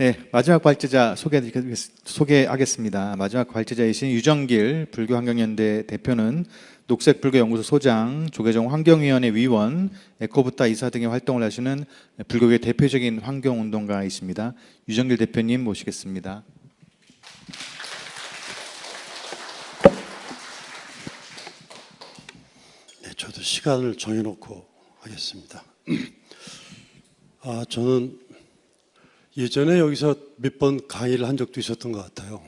네, 마지막 발제자 소개하겠습니다. 마지막 발제자이신 유정길 불교환경연대 대표는 녹색불교연구소 소장, 조계종 환경위원회 위원, 에코부타 이사 등의 활동을 하시는 불교계 대표적인 환경운동가이십니다. 유정길 대표님 모시겠습니다. 네, 저도 시간을 정해놓고 하겠습니다. 저는 예전에 여기서 몇 번 강의를 한 적도 있었던 것 같아요.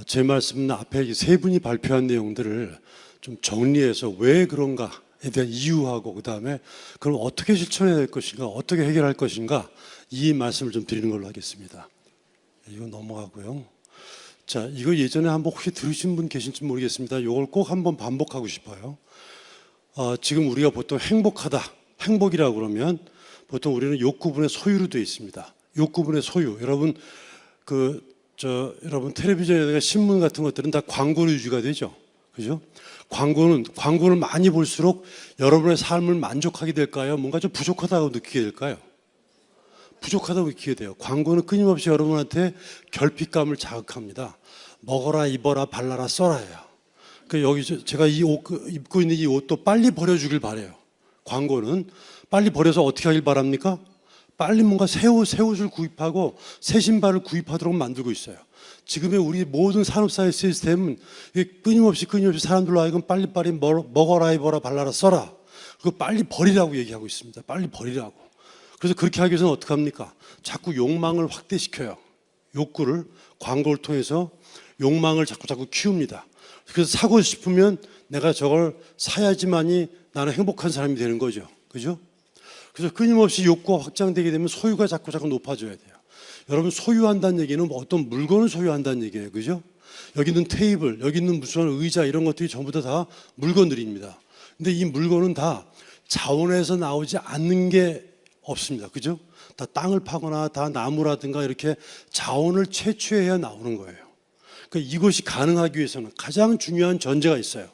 제 말씀은 앞에 세 분이 발표한 내용들을 좀 정리해서 왜 그런가에 대한 이유하고 그 다음에 그럼 어떻게 실천해야 될 것인가, 어떻게 해결할 것인가, 이 말씀을 좀 드리는 걸로 하겠습니다. 이거 넘어가고요. 자, 이거 예전에 한번 혹시 들으신 분 계신지 모르겠습니다. 이걸 꼭 한번 반복하고 싶어요. 지금 우리가 보통 행복하다, 행복이라고 그러면 보통 우리는 욕구분의 소유로 되어 있습니다. 욕구분의 소유. 여러분 여러분 텔레비전이나 신문 같은 것들은 다 광고로 유지가 되죠. 그죠? 광고를 많이 볼수록 여러분의 삶을 만족하게 될까요? 뭔가 좀 부족하다고 느끼게 될까요? 부족하다고 느끼게 돼요. 광고는 끊임없이 여러분한테 결핍감을 자극합니다. 먹어라, 입어라, 발라라, 써라예요. 여기 제가 이 옷 입고 있는 이 옷도 빨리 버려주길 바래요. 광고는 빨리 버려서 어떻게 하길 바랍니까? 빨리 뭔가 새 옷을 구입하고 새 신발을 구입하도록 만들고 있어요. 지금의 우리 모든 산업사회 시스템은 끊임없이 사람들로 하여금 빨리빨리 먹어라, 입어라, 발라라, 써라. 그거 빨리 버리라고 얘기하고 있습니다. 빨리 버리라고. 그래서 그렇게 하기 위해서는 어떻게 합니까? 자꾸 욕망을 확대시켜요. 욕구를 광고를 통해서 욕망을 자꾸 키웁니다. 그래서 사고 싶으면 내가 저걸 사야지만이 나는 행복한 사람이 되는 거죠. 그죠? 그래서 끊임없이 욕구가 확장되게 되면 소유가 자꾸 높아져야 돼요. 여러분, 소유한다는 얘기는 어떤 물건을 소유한다는 얘기예요. 그죠? 여기 있는 테이블, 여기 있는 무슨 의자 이런 것들이 전부 다 물건들입니다. 근데 이 물건은 다 자원에서 나오지 않는 게 없습니다. 그죠? 다 땅을 파거나 다 나무라든가 이렇게 자원을 채취해야 나오는 거예요. 그러니까 이것이 가능하기 위해서는 가장 중요한 전제가 있어요.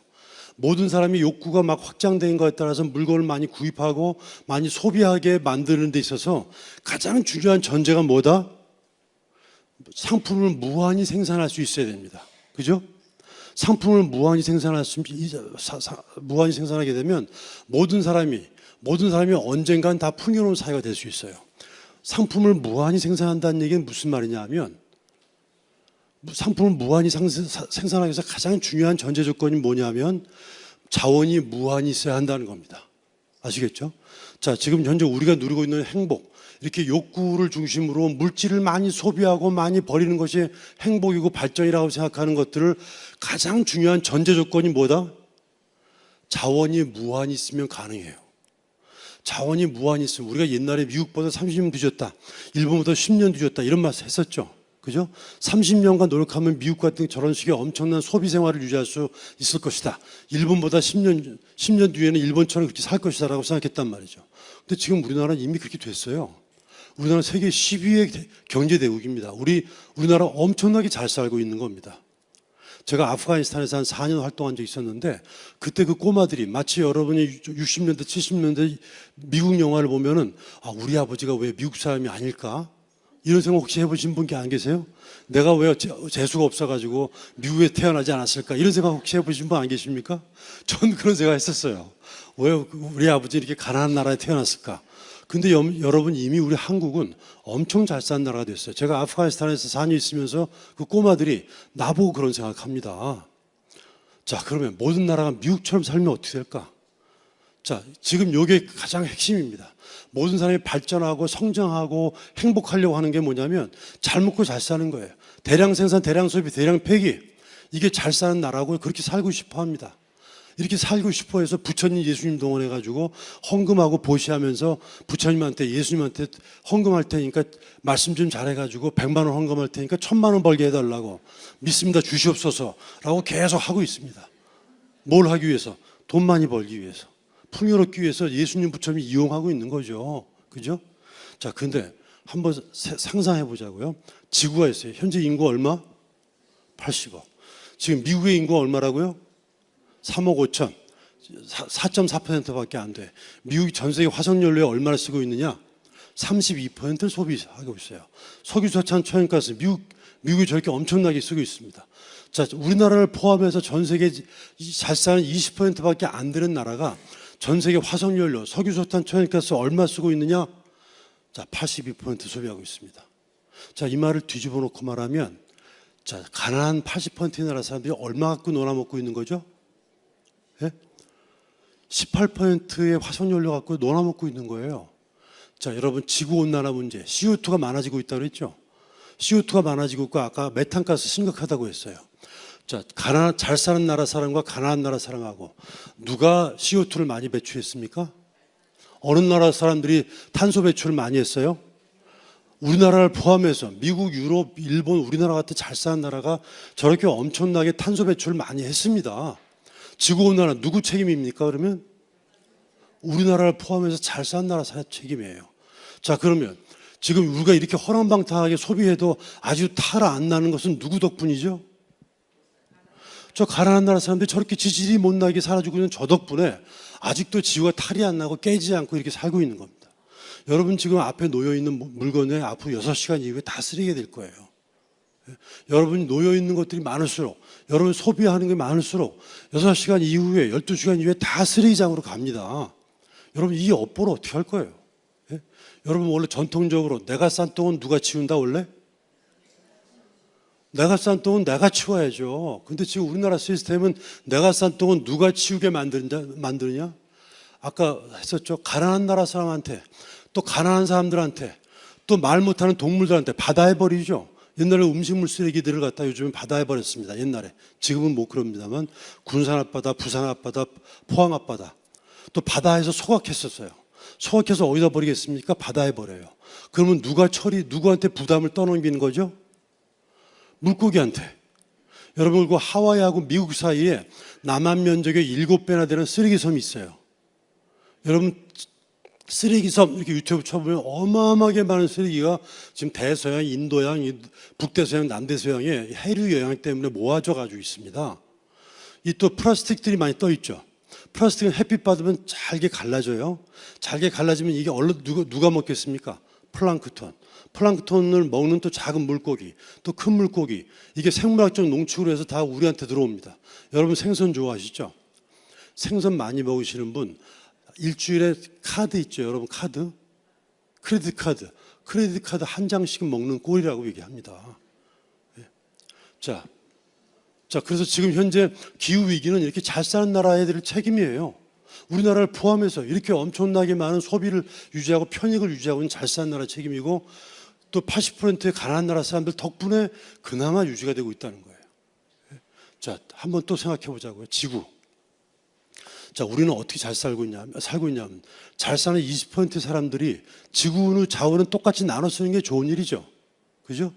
모든 사람이 욕구가 막 확장된 것에 따라서 물건을 많이 구입하고 많이 소비하게 만드는 데 있어서 가장 중요한 전제가 뭐다? 상품을 무한히 생산할 수 있어야 됩니다. 그죠? 상품을 무한히 생산하게 되면 모든 사람이 언젠간 다 풍요로운 사회가 될 수 있어요. 상품을 무한히 생산한다는 얘기는 무슨 말이냐 하면 상품을 무한히 생산하기 위해서 가장 중요한 전제 조건이 뭐냐면 자원이 무한히 있어야 한다는 겁니다. 아시겠죠? 자, 지금 현재 우리가 누리고 있는 행복, 이렇게 욕구를 중심으로 물질을 많이 소비하고 많이 버리는 것이 행복이고 발전이라고 생각하는 것들을 가장 중요한 전제 조건이 뭐다? 자원이 무한히 있으면 가능해요. 자원이 무한히 있으면, 우리가 옛날에 미국보다 30년 뒤졌다, 일본보다 10년 뒤졌다 이런 말 했었죠. 그죠? 30년간 노력하면 미국 같은 저런 식의 엄청난 소비 생활을 유지할 수 있을 것이다. 일본보다 10년 뒤에는 일본처럼 그렇게 살 것이다 라고 생각했단 말이죠. 근데 지금 우리나라는 이미 그렇게 됐어요. 우리나라는 세계 10위의 경제대국입니다. 우리나라 엄청나게 잘 살고 있는 겁니다. 제가 아프가니스탄에서 한 4년 활동한 적이 있었는데 그때 그 꼬마들이 마치 여러분이 60년대, 70년대 미국 영화를 보면은 우리 아버지가 왜 미국 사람이 아닐까? 이런 생각 혹시 해보신 분 안 계세요? 내가 왜 재수가 없어가지고 미국에 태어나지 않았을까? 이런 생각 혹시 해보신 분 안 계십니까? 전 그런 생각 했었어요. 왜 우리 아버지 이렇게 가난한 나라에 태어났을까? 근데 여러분, 이미 우리 한국은 엄청 잘 사는 나라가 됐어요. 제가 아프가니스탄에서 4년 있으면서 그 꼬마들이 나보고 그런 생각합니다. 자, 그러면 모든 나라가 미국처럼 살면 어떻게 될까? 자, 지금 이게 가장 핵심입니다. 모든 사람이 발전하고 성장하고 행복하려고 하는 게 뭐냐면 잘 먹고 잘 사는 거예요. 대량 생산, 대량 소비, 대량 폐기. 이게 잘 사는 나라고 그렇게 살고 싶어 합니다. 이렇게 살고 싶어 해서 부처님, 예수님 동원해가지고 헌금하고 보시하면서 부처님한테, 예수님한테 헌금할 테니까 말씀 좀 잘해가지고 100만 원 헌금할 테니까 1000만 원 벌게 해달라고, 믿습니다, 주시옵소서 라고 계속 하고 있습니다. 뭘 하기 위해서? 돈 많이 벌기 위해서, 풍요롭기 위해서 예수님, 부처님이 이용하고 있는 거죠. 그죠? 자, 근데 한번 상상해 보자고요. 지구가 있어요. 현재 인구 얼마? 80억. 지금 미국의 인구가 얼마라고요? 3억 5천. 4.4%밖에 안 돼. 미국이 전 세계 화석연료에 얼마나 쓰고 있느냐? 32%를 소비하고 있어요. 석유저탄 천연가스 미국이 저렇게 엄청나게 쓰고 있습니다. 자, 우리나라를 포함해서 전 세계 잘 사는 20%밖에 안 되는 나라가 전 세계 화석연료, 석유저탄 천연가스 얼마 쓰고 있느냐? 자, 82% 소비하고 있습니다. 자, 이 말을 뒤집어 놓고 말하면, 자, 가난한 80%의 나라 사람들이 얼마 갖고 놀아먹고 있는 거죠? 예? 18%의 화석연료 갖고 놀아먹고 있는 거예요. 자, 여러분, 지구온난화 문제, CO2가 많아지고 있다고 그랬죠? CO2가 많아지고 있고, 아까 메탄가스 심각하다고 했어요. 자, 잘 사는 나라 사람과 가난한 나라 사람하고 누가 CO2를 많이 배출했습니까? 어느 나라 사람들이 탄소 배출을 많이 했어요? 우리나라를 포함해서 미국, 유럽, 일본, 우리나라 같은 잘 사는 나라가 저렇게 엄청나게 탄소 배출을 많이 했습니다. 지구온난화 누구 책임입니까? 그러면 우리나라를 포함해서 잘 사는 나라 책임이에요. 자, 그러면 지금 우리가 이렇게 허랑방탕하게 소비해도 아주 탈 안 나는 것은 누구 덕분이죠? 저 가난한 나라 사람들이 저렇게 지질이 못나게 살아주고 있는 저 덕분에 아직도 지구가 탈이 안 나고 깨지지 않고 이렇게 살고 있는 겁니다. 여러분 지금 앞에 놓여있는 물건에 앞으로 6시간 이후에 다 쓰레기가 될 거예요. 여러분이 놓여있는 것들이 많을수록, 여러분 소비하는 게 많을수록 6시간 이후에 12시간 이후에 다 쓰레기장으로 갑니다. 여러분 이 업보를 어떻게 할 거예요? 예? 여러분 원래 전통적으로 내가 싼 똥은 누가 치운다 원래? 내가 싼 똥은 내가 치워야죠. 근데 지금 우리나라 시스템은 내가 싼 똥은 누가 치우게 만드느냐? 아까 했었죠. 가난한 나라 사람한테, 또 가난한 사람들한테, 또 말 못하는 동물들한테 바다에 버리죠. 옛날에 음식물 쓰레기들을 갖다 요즘은 바다에 버렸습니다. 옛날에. 지금은 못 그럽니다만 군산 앞바다, 부산 앞바다, 포항 앞바다. 또 바다에서 소각했었어요. 소각해서 어디다 버리겠습니까? 바다에 버려요. 그러면 누구한테 부담을 떠넘기는 거죠? 물고기한테. 여러분, 그 하와이하고 미국 사이에 남한 면적의 7배나 되는 쓰레기섬이 있어요. 여러분, 쓰레기섬 이렇게 유튜브 쳐보면 어마어마하게 많은 쓰레기가 지금 대서양, 인도양, 북대서양, 남대서양의 해류 영향 때문에 모아져 가지고 있습니다. 이 또 플라스틱들이 많이 떠 있죠. 플라스틱은 햇빛 받으면 잘게 갈라져요. 잘게 갈라지면 이게 얼른 누가 먹겠습니까? 플랑크톤. 플랑크톤을 먹는 또 작은 물고기, 또 큰 물고기, 이게 생물학적 농축으로 해서 다 우리한테 들어옵니다. 여러분 생선 좋아하시죠? 생선 많이 먹으시는 분 일주일에 카드 있죠, 여러분 카드? 크레딧 카드 한 장씩 먹는 꼴이라고 얘기합니다. 자, 그래서 지금 현재 기후 위기는 이렇게 잘 사는 나라 애들 책임이에요. 우리나라를 포함해서 이렇게 엄청나게 많은 소비를 유지하고 편익을 유지하고 있는 잘 사는 나라 책임이고, 또 80%의 가난한 나라 사람들 덕분에 그나마 유지가 되고 있다는 거예요. 자, 한번 또 생각해 보자고요. 지구. 자, 우리는 어떻게 잘 살고 있냐면 잘 사는 20%의 사람들이 지구의 자원은 똑같이 나눠 쓰는 게 좋은 일이죠. 그죠?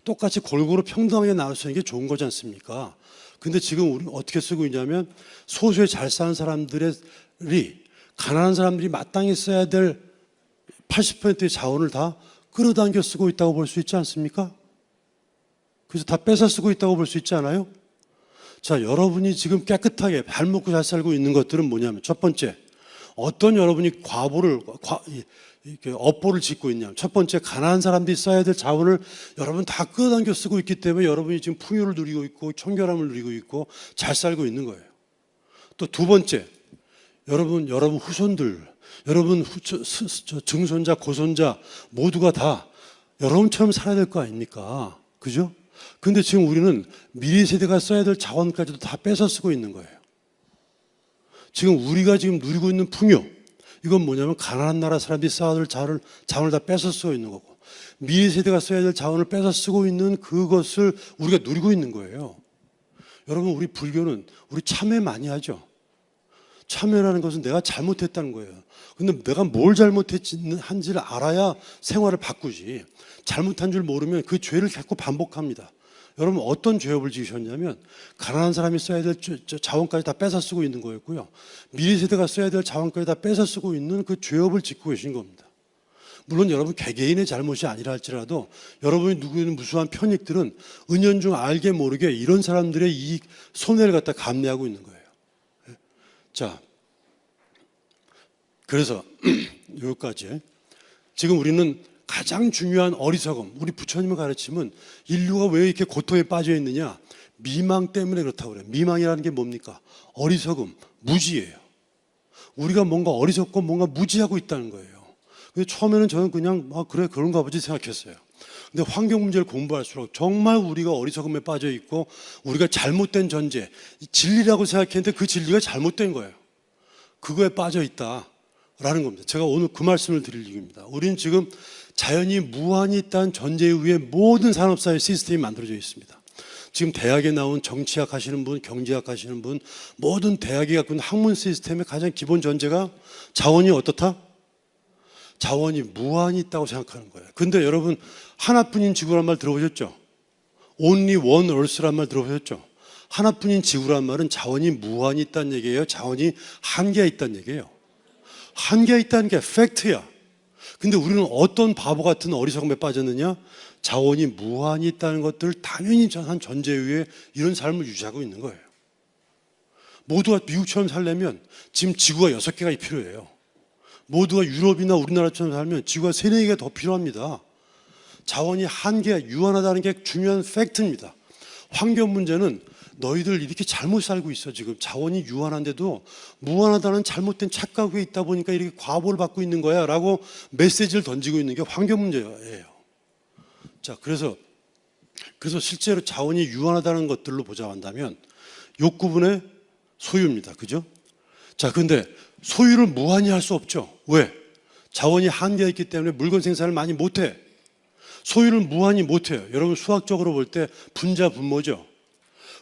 똑같이 골고루 평등하게 나눠 쓰는 게 좋은 거지 않습니까? 근데 지금 우리는 어떻게 쓰고 있냐면 소수의 잘 사는 사람들이 가난한 사람들이 마땅히 써야 될 80%의 자원을 다 끌어당겨 쓰고 있다고 볼 수 있지 않습니까? 그래서 다 뺏어 쓰고 있다고 볼 수 있지 않아요? 자, 여러분이 지금 깨끗하게 발 먹고 잘 살고 있는 것들은 뭐냐면, 첫 번째, 어떤 여러분이 업보를 짓고 있냐면, 첫 번째, 가난한 사람들이 써야 될 자원을 여러분 다 끌어당겨 쓰고 있기 때문에 여러분이 지금 풍요를 누리고 있고 청결함을 누리고 있고 잘 살고 있는 거예요. 또 두 번째, 여러분 후손들, 여러분 증손자, 고손자 모두가 다 여러분처럼 살아야 될 거 아닙니까? 그죠? 근데 지금 우리는 미래 세대가 써야 될 자원까지도 다 뺏어 쓰고 있는 거예요. 지금 우리가 지금 누리고 있는 풍요, 이건 뭐냐면 가난한 나라 사람들이 써야 될 자원을 다 뺏어 쓰고 있는 거고, 미래 세대가 써야 될 자원을 뺏어 쓰고 있는 그것을 우리가 누리고 있는 거예요. 여러분, 우리 불교는 우리 참회 많이 하죠. 참회라는 것은 내가 잘못했다는 거예요. 근데 내가 뭘 잘못한지를 알아야 생활을 바꾸지. 잘못한 줄 모르면 그 죄를 자꾸 반복합니다. 여러분, 어떤 죄업을 지으셨냐면 가난한 사람이 써야 될 자원까지 다 뺏어 쓰고 있는 거였고요. 미래 세대가 써야 될 자원까지 다 뺏어 쓰고 있는 그 죄업을 짓고 계신 겁니다. 물론 여러분 개개인의 잘못이 아니라 할지라도 여러분이 누구는 무수한 편익들은 은연중 알게 모르게 이런 사람들의 이 손해를 갖다 감내하고 있는 거예요. 자, 그래서 여기까지. 지금 우리는 가장 중요한 어리석음, 우리 부처님을 가르치면 인류가 왜 이렇게 고통에 빠져 있느냐? 미망 때문에 그렇다고 그래요. 미망이라는 게 뭡니까? 어리석음, 무지예요. 우리가 뭔가 어리석고 뭔가 무지하고 있다는 거예요. 근데 처음에는 저는 그냥 그래 그런가 보지 생각했어요. 근데 환경 문제를 공부할수록 정말 우리가 어리석음에 빠져 있고 우리가 잘못된 전제, 진리라고 생각했는데 그 진리가 잘못된 거예요. 그거에 빠져 있다라는 겁니다. 제가 오늘 그 말씀을 드릴 이유입니다. 우리는 지금 자연이 무한히 있다는 전제 위에 모든 산업사회 시스템이 만들어져 있습니다. 지금 대학에 나온 정치학 하시는 분, 경제학 하시는 분, 모든 대학이 갖고 있는 학문 시스템의 가장 기본 전제가 자원이 어떻다? 자원이 무한히 있다고 생각하는 거예요. 근데 여러분, 하나뿐인 지구란 말 들어보셨죠? Only one Earth란 말 들어보셨죠? 하나뿐인 지구란 말은 자원이 무한히 있다는 얘기예요? 자원이 한계가 있다는 얘기예요? 한계가 있다는 게 팩트야. 근데 우리는 어떤 바보 같은 어리석음에 빠졌느냐? 자원이 무한히 있다는 것들을 당연히 한 전제 위에 이런 삶을 유지하고 있는 거예요. 모두가 미국처럼 살려면 지금 지구가 6개가 필요해요. 모두가 유럽이나 우리나라처럼 살면 지구가 3, 4개가 더 필요합니다. 자원이 한계가 유한하다는 게 중요한 팩트입니다. 환경 문제는 너희들 이렇게 잘못 살고 있어. 지금 자원이 유한한데도 무한하다는 잘못된 착각 위에 있다 보니까 이렇게 과보를 받고 있는 거야 라고 메시지를 던지고 있는 게 환경 문제예요. 자, 그래서 실제로 자원이 유한하다는 것들로 보자 한다면 욕구분의 소유입니다. 그죠? 자, 근데 소유를 무한히 할 수 없죠. 왜? 자원이 한계가 있기 때문에 물건 생산을 많이 못해. 소유를 무한히 못해요. 여러분 수학적으로 볼 때 분자 분모죠.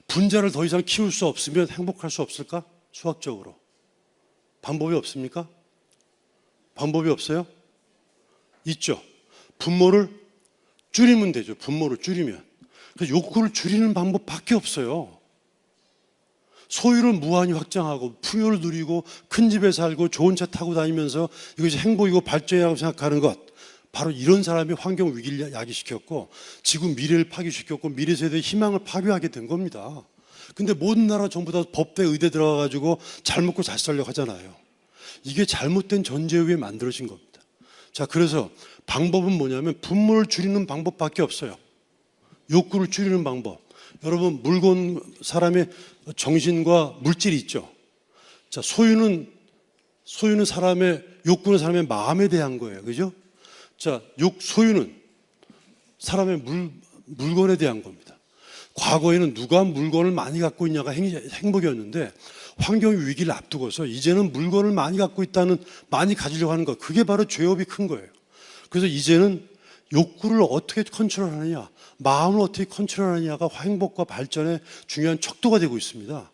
분자를 더 이상 키울 수 없으면 행복할 수 없을까? 수학적으로. 방법이 없습니까? 방법이 없어요? 있죠. 분모를 줄이면 되죠. 분모를 줄이면. 그래서 욕구를 줄이는 방법밖에 없어요. 소유를 무한히 확장하고 풍요를 누리고 큰 집에 살고 좋은 차 타고 다니면서 이것이 행복이고 발전이라고 생각하는 것, 바로 이런 사람이 환경 위기를 야기시켰고 지구 미래를 파괴시켰고 미래 세대의 희망을 파괴하게 된 겁니다. 근데 모든 나라 전부 다 법대 의대 들어가가지고 잘 먹고 잘 살려고 하잖아요. 이게 잘못된 전제 위에 만들어진 겁니다. 자, 그래서 방법은 뭐냐면 분모를 줄이는 방법밖에 없어요. 욕구를 줄이는 방법. 여러분 물건, 사람의 정신과 물질이 있죠. 자, 소유는 사람의, 욕구는 사람의 마음에 대한 거예요. 그죠? 자, 소유는 사람의 물건에 대한 겁니다. 과거에는 누가 물건을 많이 갖고 있냐가 행복이었는데 환경 위기를 앞두고서 이제는 물건을 많이 갖고 있다는, 많이 가지려고 하는 것, 그게 바로 죄업이 큰 거예요. 그래서 이제는 욕구를 어떻게 컨트롤하느냐, 마음을 어떻게 컨트롤하느냐가 행복과 발전의 중요한 척도가 되고 있습니다.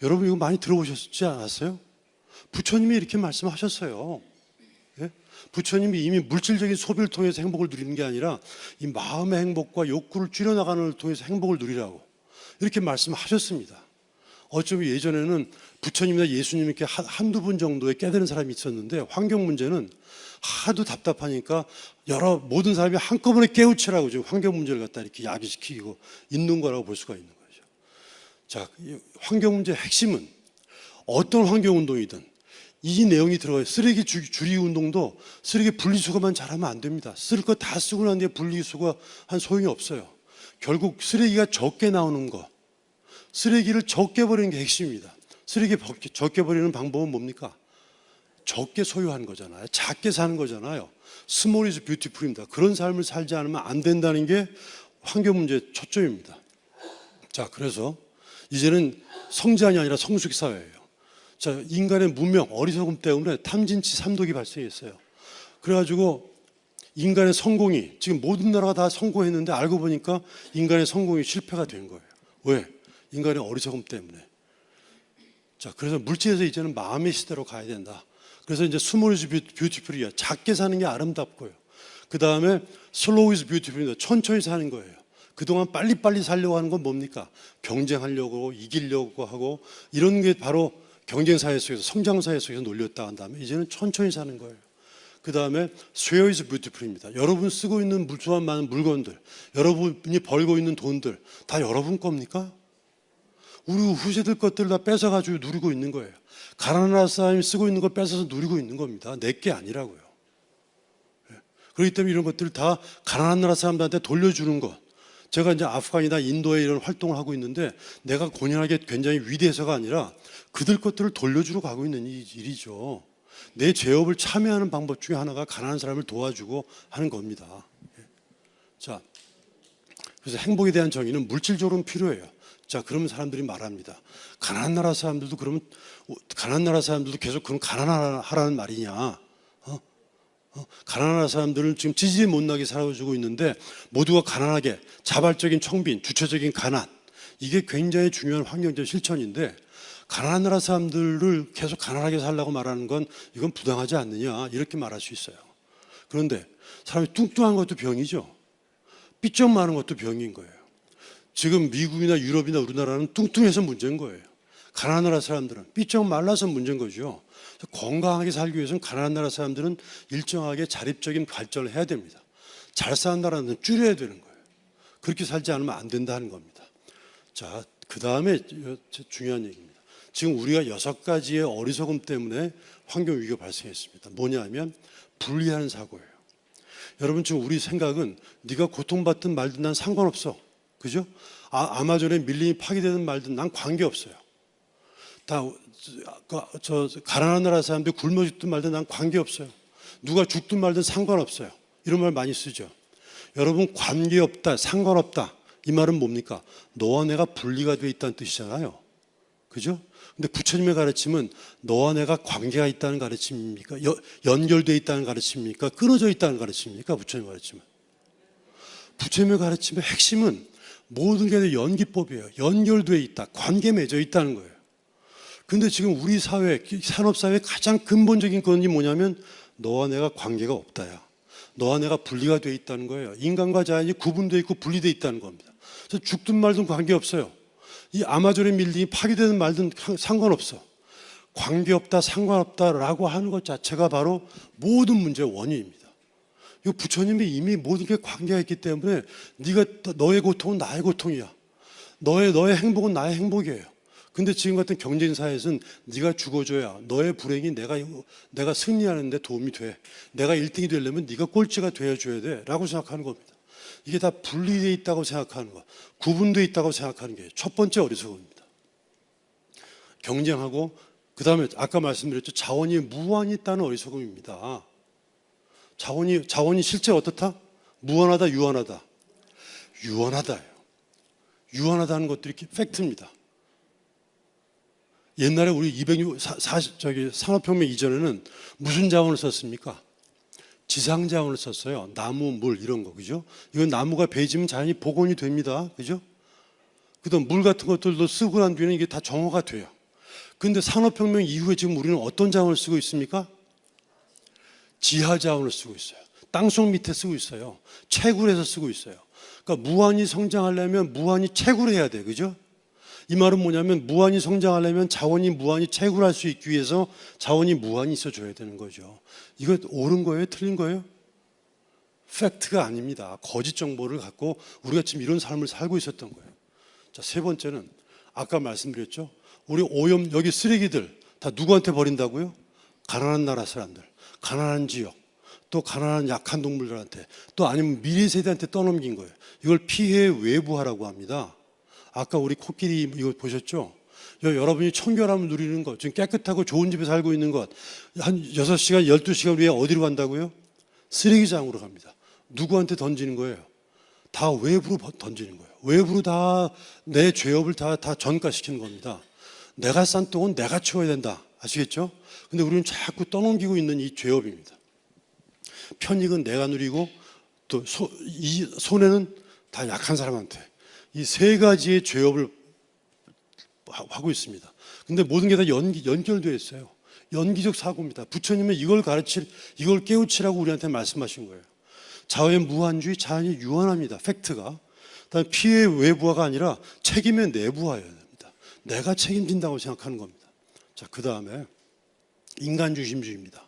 여러분 이거 많이 들어보셨지 않았어요? 부처님이 이렇게 말씀하셨어요. 예? 부처님이 이미 물질적인 소비를 통해서 행복을 누리는 게 아니라 이 마음의 행복과 욕구를 줄여나가는 걸 통해서 행복을 누리라고 이렇게 말씀하셨습니다. 어쩌면 예전에는 부처님이나 예수님 이렇게 한두 분 정도의 깨달은 사람이 있었는데 환경 문제는 하도 답답하니까 모든 사람이 한꺼번에 깨우치라고 지금 환경 문제를 갖다 이렇게 야기시키고 있는 거라고 볼 수가 있는 거죠. 자, 환경 문제의 핵심은 어떤 환경 운동이든 이 내용이 들어가요. 쓰레기 줄이기 운동도 쓰레기 분리수거만 잘하면 안 됩니다. 쓸 거 다 쓰고 난 뒤에 분리수거 한 소용이 없어요. 결국 쓰레기가 적게 나오는 거, 쓰레기를 적게 버리는 게 핵심입니다. 쓰레기 적게 버리는 방법은 뭡니까? 적게 소유하는 거잖아요. 작게 사는 거잖아요. 스몰 이즈 뷰티풀입니다. 그런 삶을 살지 않으면 안 된다는 게 환경 문제의 초점입니다. 자, 그래서 이제는 성장이 아니라 성숙 사회예요. 자, 인간의 무명, 어리석음 때문에 탐진치 삼독이 발생했어요. 그래가지고 인간의 성공이, 지금 모든 나라가 다 성공했는데 알고 보니까 인간의 성공이 실패가 된 거예요. 왜? 인간의 어리석음 때문에. 자, 그래서 물질에서 이제는 마음의 시대로 가야 된다. 그래서 이제 스몰 이즈 뷰티풀이야. 작게 사는 게 아름답고요. 그 다음에 슬로우 이즈 뷰티풀입니다. 천천히 사는 거예요. 그동안 빨리빨리 살려고 하는 건 뭡니까? 경쟁하려고, 이기려고 하고 이런 게 바로 경쟁사회 속에서, 성장사회 속에서 놀렸다 한 다음에 이제는 천천히 사는 거예요. 그 다음에 쉐어 이즈 뷰티풀입니다. 여러분 쓰고 있는 무수한 많은 물건들, 여러분이 벌고 있는 돈들 다 여러분 겁니까? 우리 후세들 것들을 다 뺏어가지고 누리고 있는 거예요. 가난한 나라 사람이 쓰고 있는 걸 뺏어서 누리고 있는 겁니다. 내 게 아니라고요. 그렇기 때문에 이런 것들을 다 가난한 나라 사람들한테 돌려주는 것. 제가 이제 아프간이나 인도에 이런 활동을 하고 있는데 내가 본연하게 굉장히 위대해서가 아니라 그들 것들을 돌려주러 가고 있는 일이죠. 내 죄업을 참여하는 방법 중에 하나가 가난한 사람을 도와주고 하는 겁니다. 자, 그래서 행복에 대한 정의는 물질적으로는 필요해요. 자, 그러면 사람들이 말합니다. 가난한 나라 사람들도 그러면 가난한 나라 사람들도 계속 그럼 가난하라는 말이냐? 가난한 나라 사람들은 지금 지지리 못나게 살아주고 있는데 모두가 가난하게 자발적인 청빈, 주체적인 가난 이게 굉장히 중요한 환경적 실천인데 가난한 나라 사람들을 계속 가난하게 살라고 말하는 건 이건 부당하지 않느냐 이렇게 말할 수 있어요. 그런데 사람이 뚱뚱한 것도 병이죠. 삐쩍 마른 것도 병인 거예요. 지금 미국이나 유럽이나 우리나라는 뚱뚱해서 문제인 거예요. 가난한 나라 사람들은 삐쩍 말라서 문제인 거죠. 건강하게 살기 위해서는 가난한 나라 사람들은 일정하게 자립적인 발전을 해야 됩니다. 잘 사는 나라는 줄여야 되는 거예요. 그렇게 살지 않으면 안 된다는 겁니다. 자, 그 다음에 중요한 얘기입니다. 지금 우리가 6가지의 어리석음 때문에 환경 위기가 발생했습니다. 뭐냐면 분리하는 사고예요. 여러분 지금 우리 생각은 네가 고통받든 말든 난 상관없어. 그죠? 아마존에 밀림이 파괴되든 말든 난 관계없어요. 다 가난한 나라 사람들이 굶어 죽든 말든 난 관계없어요. 누가 죽든 말든 상관없어요. 이런 말 많이 쓰죠. 여러분 관계없다, 상관없다 이 말은 뭡니까? 너와 내가 분리가 돼 있다는 뜻이잖아요. 그죠? 근데 부처님의 가르침은 너와 내가 관계가 있다는 가르침입니까? 연결되어 있다는 가르침입니까? 끊어져 있다는 가르침입니까? 부처님의 가르침은. 부처님의 가르침의 핵심은 모든 게 연기법이에요. 연결되어 있다. 관계 맺어 있다는 거예요. 근데 지금 우리 사회, 산업사회의 가장 근본적인 건이 뭐냐면 너와 내가 관계가 없다야. 너와 내가 분리가 되어 있다는 거예요. 인간과 자연이 구분되어 있고 분리되어 있다는 겁니다. 그래서 죽든 말든 관계없어요. 이 아마존의 밀림이 파괴되든 말든 상관없어. 관계없다, 상관없다라고 하는 것 자체가 바로 모든 문제의 원인입니다. 이거 부처님이 이미 모든 게 관계가 있기 때문에 네가 너의 고통은 나의 고통이야. 너의 행복은 나의 행복이에요. 근데 지금 같은 경제인 사회에서는 네가 죽어줘야 너의 불행이 내가 승리하는 데 도움이 돼. 내가 1등이 되려면 네가 꼴찌가 되어줘야 돼 라고 생각하는 겁니다. 이게 다 분리되어 있다고 생각하는 거, 구분되어 있다고 생각하는 게 첫 번째 어리석음입니다. 경쟁하고 그 다음에 아까 말씀드렸죠. 자원이 무한히 있다는 어리석음입니다. 자원이 실제 어떻다? 무한하다, 유한하다. 유한하다예요. 유한하다는 것들이 팩트입니다. 옛날에 우리 240 산업혁명 이전에는 무슨 자원을 썼습니까? 지상 자원을 썼어요. 나무, 물 이런 거, 그죠? 이건 나무가 베지면 자연히 복원이 됩니다, 그죠? 그다음 물 같은 것들도 쓰고 난 뒤에는 이게 다 정화가 돼요. 그런데 산업혁명 이후에 지금 우리는 어떤 자원을 쓰고 있습니까? 지하 자원을 쓰고 있어요. 땅속 밑에 쓰고 있어요. 채굴해서 쓰고 있어요. 그러니까 무한히 성장하려면 무한히 채굴해야 돼, 그죠? 이 말은 뭐냐면 무한히 성장하려면 자원이 무한히 채굴할 수 있기 위해서 자원이 무한히 있어줘야 되는 거죠. 이거 옳은 거예요? 틀린 거예요? 팩트가 아닙니다. 거짓 정보를 갖고 우리가 지금 이런 삶을 살고 있었던 거예요. 자, 세 번째는 아까 말씀드렸죠. 우리 오염 여기 쓰레기들 다 누구한테 버린다고요? 가난한 나라 사람들, 가난한 지역, 또 가난한 약한 동물들한테, 또 아니면 미래 세대한테 떠넘긴 거예요. 이걸 피해 외부화라고 합니다. 아까 우리 코끼리 이거 보셨죠? 여러분이 청결함을 누리는 것, 지금 깨끗하고 좋은 집에 살고 있는 것, 한 6시간, 12시간 후에 어디로 간다고요? 쓰레기장으로 갑니다. 누구한테 던지는 거예요? 다 외부로 던지는 거예요. 외부로 다 내 죄업을 다 전가시키는 겁니다. 내가 싼 똥은 내가 치워야 된다. 아시겠죠? 근데 우리는 자꾸 떠넘기고 있는 이 죄업입니다. 편익은 내가 누리고 또 이 손해는 다 약한 사람한테. 이 세 가지의 죄업을 하고 있습니다. 근데 모든 게 다 연결되어 있어요. 연기적 사고입니다. 부처님은 이걸 깨우치라고 우리한테 말씀하신 거예요. 자원의 무한주의, 자연이 유한합니다. 팩트가. 그다음에 피해 외부화가 아니라 책임의 내부화여야 됩니다. 내가 책임진다고 생각하는 겁니다. 자, 그 다음에 인간중심주의입니다.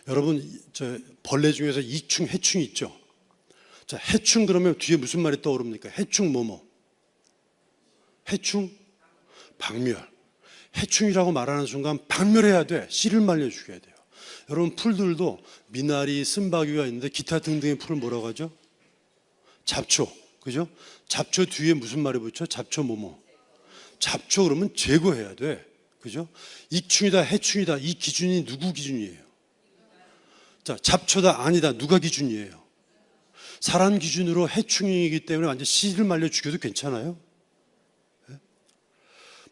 여러분, 벌레 중에서 이충, 해충이 있죠. 자, 해충 그러면 뒤에 무슨 말이 떠오릅니까? 해충 뭐뭐? 해충? 박멸. 해충이라고 말하는 순간 박멸해야 돼. 씨를 말려 죽여야 돼요. 여러분 풀들도 미나리, 쓴바귀가 있는데 기타 등등의 풀을 뭐라고 하죠? 잡초, 그죠? 잡초 뒤에 무슨 말이 붙죠? 잡초 뭐뭐. 잡초 그러면 제거해야 돼, 그죠? 익충이다, 해충이다, 이 기준이 누구 기준이에요? 자, 잡초다, 아니다, 누가 기준이에요? 사람 기준으로 해충이기 때문에 완전 씨를 말려 죽여도 괜찮아요?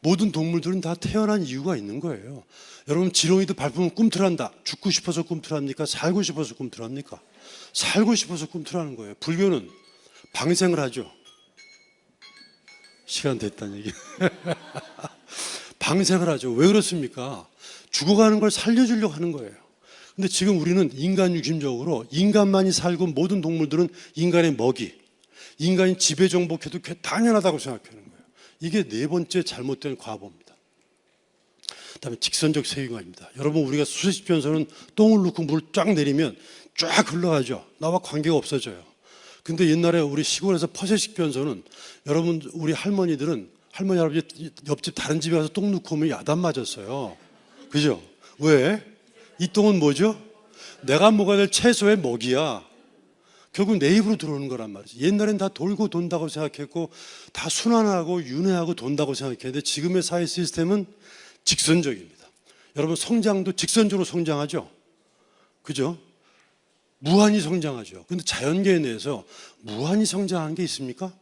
모든 동물들은 다 태어난 이유가 있는 거예요. 여러분, 지렁이도 밟으면 꿈틀한다. 죽고 싶어서 꿈틀합니까? 살고 싶어서 꿈틀합니까? 살고 싶어서 꿈틀하는 거예요. 불교는 방생을 하죠. 시간 됐다는 얘기. 방생을 하죠. 왜 그렇습니까? 죽어가는 걸 살려주려고 하는 거예요. 근데 지금 우리는 인간 중심적으로 인간만이 살고 모든 동물들은 인간의 먹이, 인간이 지배 정복해도 당연하다고 생각하는 거예요. 이게 네 번째 잘못된 과보입니다. 그다음에 직선적 세균화입니다. 여러분, 우리가 수세식 변소는 똥을 넣고 물을 쫙 내리면 쫙 흘러가죠. 나와 관계가 없어져요. 근데 옛날에 우리 시골에서 퍼세식 변소는 여러분, 우리 할머니들은 할머니 할아버지 옆집 다른 집에 가서 똥 넣고 오면 야단 맞았어요. 그죠? 왜? 이 똥은 뭐죠? 내가 먹어야 될 채소의 먹이야. 결국 내 입으로 들어오는 거란 말이지. 옛날엔 다 돌고 돈다고 생각했고 다 순환하고 윤회하고 돈다고 생각했는데 지금의 사회 시스템은 직선적입니다. 여러분, 성장도 직선적으로 성장하죠. 그죠? 무한히 성장하죠. 근데 자연계에 대해서 무한히 성장하는 게 있습니까?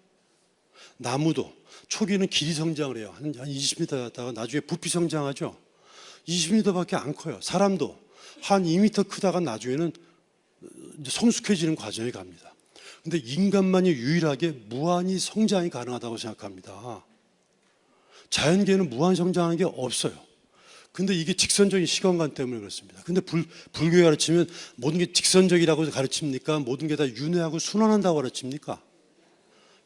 나무도 초기는 길이 성장을 해요. 한 20m 갔다가 나중에 부피 성장하죠. 20m밖에 안 커요. 사람도 한 2m 크다가 나중에는 이제 성숙해지는 과정에 갑니다. 근데 인간만이 유일하게 무한히 성장이 가능하다고 생각합니다. 자연계는 무한 성장하는 게 없어요. 근데 이게 직선적인 시간관 때문에 그렇습니다. 근데 불교에 가르치면 모든 게 직선적이라고 가르칩니까? 모든 게 다 윤회하고 순환한다고 가르칩니까?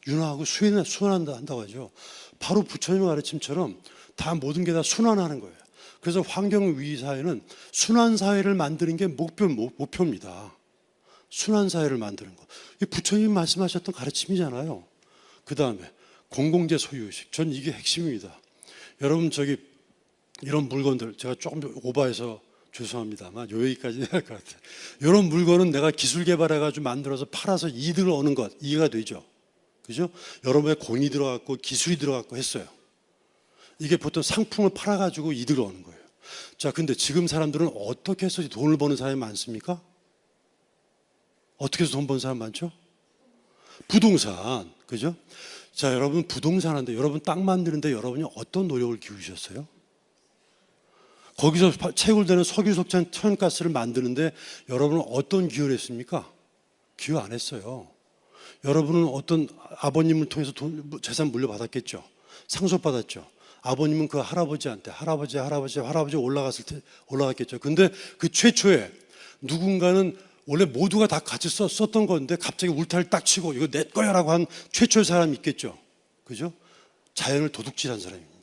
윤회하고 순환한다고 하죠. 바로 부처님의 가르침처럼 다 모든 게 다 순환하는 거예요. 그래서 환경위기 사회는 순환사회를 만드는 게 목표입니다. 순환사회를 만드는 거. 이 부처님이 말씀하셨던 가르침이잖아요. 그 다음에 공공재 소유의식. 전 이게 핵심입니다. 여러분, 이런 물건들, 제가 조금 오버해서 죄송합니다만 요 얘기까지 해야 할 것 같아요. 이런 물건은 내가 기술 개발해가지고 만들어서 팔아서 이득을 얻는 것, 이해가 되죠? 그죠? 여러분의 공이 들어갔고 기술이 들어갔고 했어요. 이게 보통 상품을 팔아가지고 이득을 얻는 거예요. 자, 근데 지금 사람들은 어떻게 해서 돈을 버는 사람이 많습니까? 어떻게 해서 돈 버는 사람 많죠? 부동산, 그죠? 자, 여러분, 부동산 하는데 여러분 땅 만드는데 여러분이 어떤 노력을 기울이셨어요? 거기서 채굴되는 석유, 석탄, 천연가스를 만드는데 여러분은 어떤 기여를 했습니까? 기여 안 했어요. 여러분은 어떤 아버님을 통해서 재산 물려받았겠죠. 상속받았죠. 아버님은 그 할아버지한테 할아버지 올라갔을 때 올라갔겠죠. 근데 그 최초에 누군가는 원래 모두가 다 같이 썼던 건데 갑자기 울타리를 딱 치고 이거 내 거야라고 한 최초의 사람이 있겠죠. 그죠? 자연을 도둑질한 사람입니다.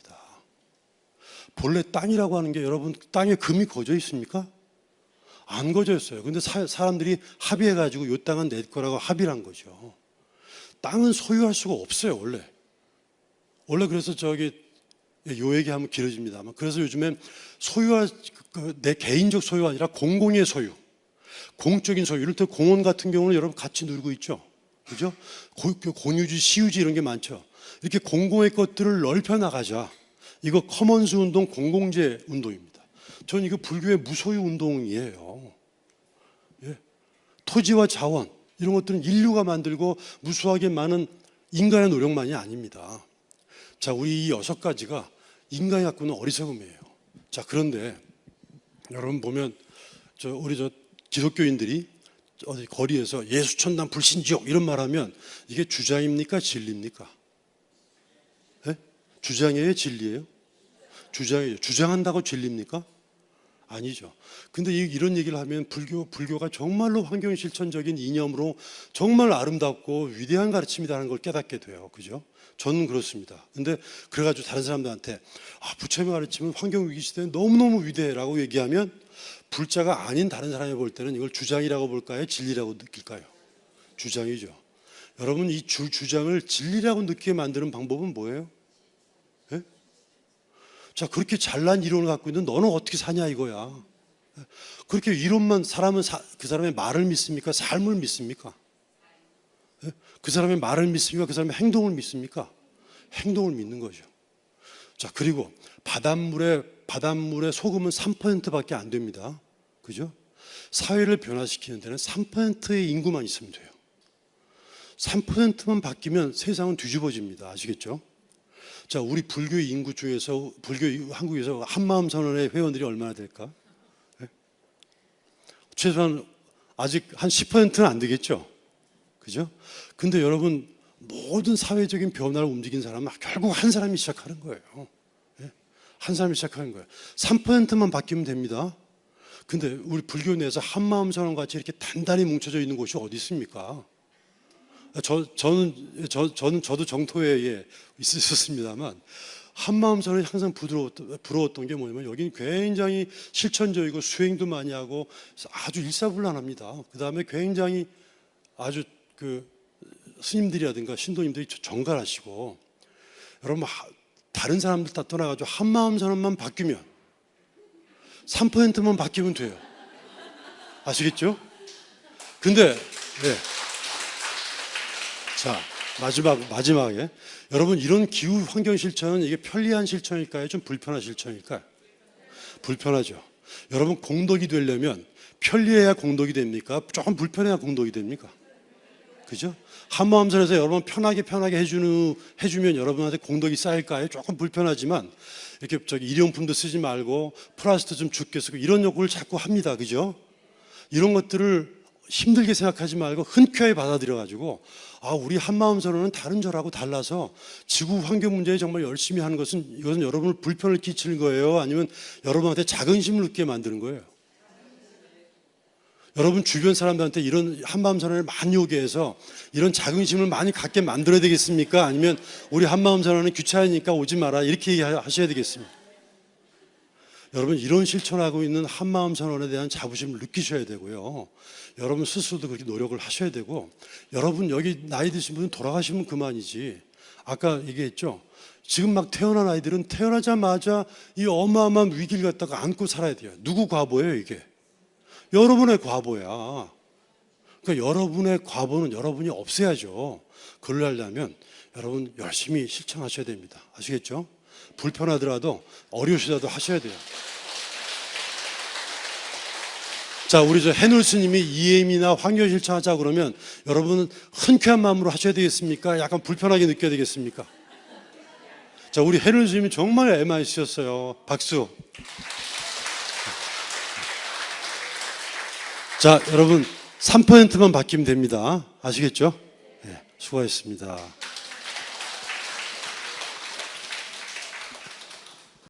본래 땅이라고 하는 게 여러분, 땅에 금이 거저 있습니까? 안 거저 있어요. 근데 사람들이 합의해가지고 이 땅은 내 거라고 합의를 한 거죠. 땅은 소유할 수가 없어요, 원래. 원래 그래서 요 얘기하면 길어집니다만, 그래서 요즘엔 내 개인적 소유가 아니라 공공의 소유, 공적인 소유, 이럴 때 공원 같은 경우는 여러분 같이 누리고 있죠. 그죠? 공유지, 시유지 이런 게 많죠. 이렇게 공공의 것들을 넓혀 나가자. 이거 커먼스 운동, 공공재 운동입니다. 저는 이거 불교의 무소유 운동이에요. 예. 토지와 자원 이런 것들은 인류가 만들고 무수하게 많은 인간의 노력만이 아닙니다. 자, 우리 이 6가지가 인간이 갖고 있는 어리석음이에요. 자, 그런데 여러분 보면 우리 기독교인들이 어디 거리에서 예수 천당 불신지옥 이런 말하면 이게 주장입니까, 진리입니까? 네? 주장이에요, 진리예요? 주장이에요. 주장한다고 진리입니까? 아니죠. 근데 이런 얘기를 하면 불교가 정말로 환경 실천적인 이념으로 정말 아름답고 위대한 가르침이라는 걸 깨닫게 돼요. 그죠? 저는 그렇습니다. 근데 그래가지고 다른 사람들한테 부처님의 가르침은 환경 위기 시대에 너무너무 위대라고 얘기하면 불자가 아닌 다른 사람이 볼 때는 이걸 주장이라고 볼까요? 진리라고 느낄까요? 주장이죠. 여러분, 이 주장을 진리라고 느끼게 만드는 방법은 뭐예요? 예? 자, 그렇게 잘난 이론을 갖고 있는 너는 어떻게 사냐 이거야. 그렇게 이론만 사람은 그 사람의 말을 믿습니까? 삶을 믿습니까? 예? 그 사람의 말을 믿습니까? 그 사람의 행동을 믿습니까? 행동을 믿는 거죠. 자, 그리고 바닷물에 소금은 3%밖에 안 됩니다. 그죠? 사회를 변화시키는 데는 3%의 인구만 있으면 돼요. 3%만 바뀌면 세상은 뒤집어집니다. 아시겠죠? 자, 우리 불교 인구 중에서 한국에서 한마음 선언의 회원들이 얼마나 될까? 네? 최소한 아직 한 10%는 안 되겠죠? 그죠? 근데 여러분, 모든 사회적인 변화를 움직인 사람은 결국 한 사람이 시작하는 거예요. 네? 한 사람이 시작하는 거예요. 3%만 바뀌면 됩니다. 근데 우리 불교 내에서 한마음 선언 같이 이렇게 단단히 뭉쳐져 있는 곳이 어디 있습니까? 저도 정토에 있었습니다만 한마음 선언이 항상 부러웠던 게 뭐냐면 여기는 굉장히 실천적이고 수행도 많이 하고 아주 일사불란합니다. 그 다음에 굉장히 아주 그 스님들이라든가 신도님들이 정갈하시고 여러분 다른 사람들 다 떠나가지고 한마음 선언만 바뀌면 3%만 바뀌면 돼요. 아시겠죠? 근데 네. 자, 마지막에 여러분 이런 기후 환경 실천은 이게 편리한 실천일까요? 좀 불편한 실천일까요? 불편하죠. 여러분 공덕이 되려면 편리해야 공덕이 됩니까? 조금 불편해야 공덕이 됩니까? 그죠? 한마음선에서 여러분 편하게 해주면 여러분한테 공덕이 쌓일까요? 조금 불편하지만 이렇게 일용품도 쓰지 말고 플라스틱 좀 죽게 쓰고 이런 요구를 자꾸 합니다. 그죠? 이런 것들을 힘들게 생각하지 말고 흔쾌히 받아들여 가지고 우리 한마음 선언은 다른 절하고 달라서 지구 환경 문제에 정말 열심히 하는 것은 이것은 여러분을 불편을 끼치는 거예요? 아니면 여러분한테 자긍심을 느끼게 만드는 거예요? 여러분 주변 사람들한테 이런 한마음 선언을 많이 요구해서 이런 자긍심을 많이 갖게 만들어야 되겠습니까? 아니면 우리 한마음 선언은 귀찮으니까 오지 마라 이렇게 얘기하셔야 되겠습니까? 여러분 이런 실천하고 있는 한마음 선언에 대한 자부심을 느끼셔야 되고요. 여러분 스스로도 그렇게 노력을 하셔야 되고 여러분 여기 나이 드신 분은 돌아가시면 그만이지. 아까 얘기했죠. 지금 막 태어난 아이들은 태어나자마자 이 어마어마한 위기를 갖다가 안고 살아야 돼요. 누구 과보예요 이게? 여러분의 과보야. 그러니까 여러분의 과보는 여러분이 없애야죠. 그걸 하려면 여러분 열심히 실천하셔야 됩니다. 아시겠죠? 불편하더라도 어려우시더라도 하셔야 돼요. 자, 우리 해놀 스님이 EM이나 환경 실천하자 그러면 여러분은 흔쾌한 마음으로 하셔야 되겠습니까? 약간 불편하게 느껴야 되겠습니까? 자, 우리 해놀 스님이 정말 애 많이 쓰셨어요. 박수. 자, 여러분 3%만 바뀌면 됩니다. 아시겠죠? 네, 수고하셨습니다.